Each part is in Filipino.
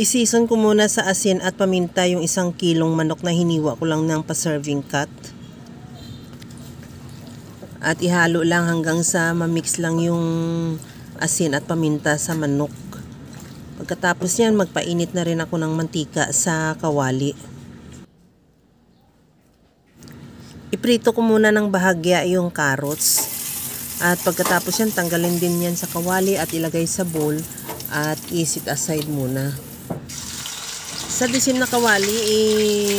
I-season ko muna sa asin at paminta yung 1 kilong manok na hiniwa ko lang ng pa-serving cut. At ihalo lang hanggang sa mamix lang yung asin at paminta sa manok. Pagkatapos yan, magpainit na rin ako ng mantika sa kawali. Iprito ko muna ng bahagya yung carrots. At pagkatapos yan, tanggalin din yan sa kawali at ilagay sa bowl at i-set aside muna. Sa disim na kawali,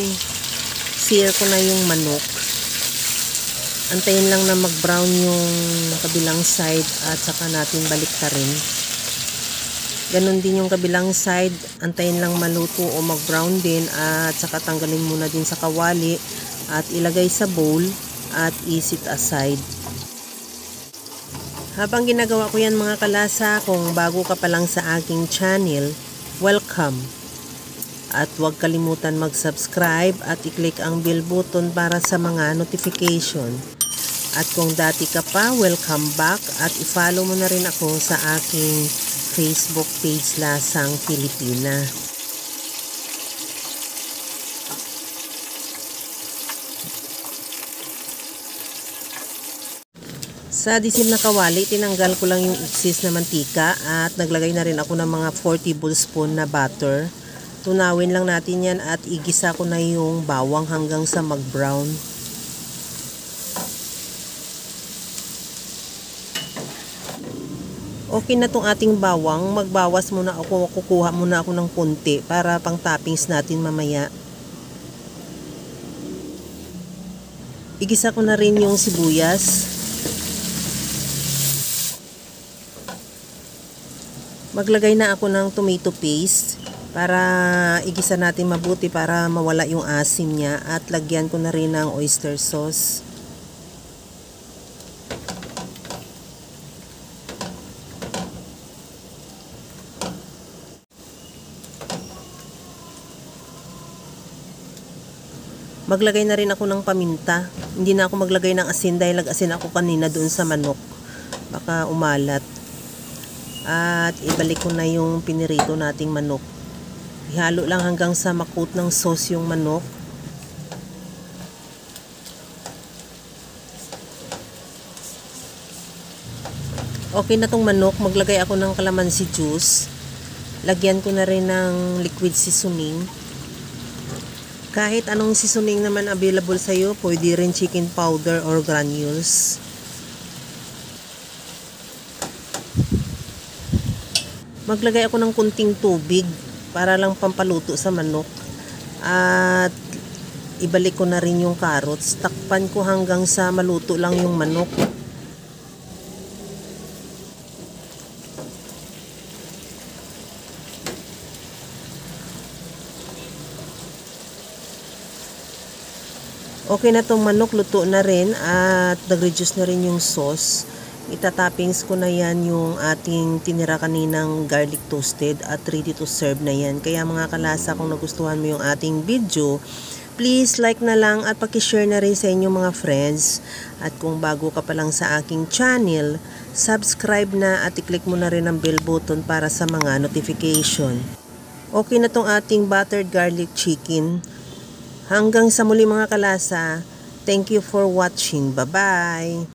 i-sear ko na yung manok. Antayin lang na mag-brown yung kabilang side at saka natin baliktarin. Ganon din yung kabilang side, antayin lang maluto o mag-brown din at saka tanggalin muna din sa kawali at ilagay sa bowl at i-set aside. Habang ginagawa ko yan mga kalasa, kung bago ka pa lang sa aking channel, welcome! At huwag kalimutan mag-subscribe at i-click ang bell button para sa mga notification. At kung dati ka pa, welcome back at i-follow mo na rin ako sa aking Facebook page Lasang Pilipina. Sa disim na kawali, tinanggal ko lang yung excess na mantika at naglagay na rin ako ng mga 4 tablespoon na butter. Tunawin lang natin yan at igisa ko na yung bawang hanggang sa mag-brown. Okay na tong ating bawang, magbawas muna ako, kukuha muna ako ng konti para pang toppings natin mamaya. Igisa ko na rin yung sibuyas. Maglagay na ako ng tomato paste para igisa natin mabuti para mawala yung asim niya at lagyan ko na rin ng oyster sauce. Maglagay na rin ako ng paminta. Hindi na ako maglagay ng asin dahil nag-asin ako kanina doon sa manok. Baka umalat. At ibalik ko na yung pinirito nating manok. Ihalo lang hanggang sa makut ng sauce yung manok. Okay na tong manok. Maglagay ako ng calamansi juice. Lagyan ko na rin ng liquid seasoning. Kahit anong seasoning naman available sa iyo, pwede rin chicken powder or granules. Maglagay ako ng kunting tubig para lang pampaluto sa manok. At ibalik ko na rin yung carrots. Takpan ko hanggang sa maluto lang yung manok. Okay na tong manok, luto na rin at nag-reduce na rin yung sauce. Itatoppings ko na yan yung ating tinira kaninang garlic toasted at ready to serve na yan. Kaya mga kalasa, kung nagustuhan mo yung ating video, please like na lang at pakishare na rin sa inyong mga friends. At kung bago ka pa lang sa aking channel, subscribe na at i-click mo na rin ang bell button para sa mga notification. Okay na tong ating buttered garlic chicken. Hanggang sa muli mga kalasa, thank you for watching. Bye-bye!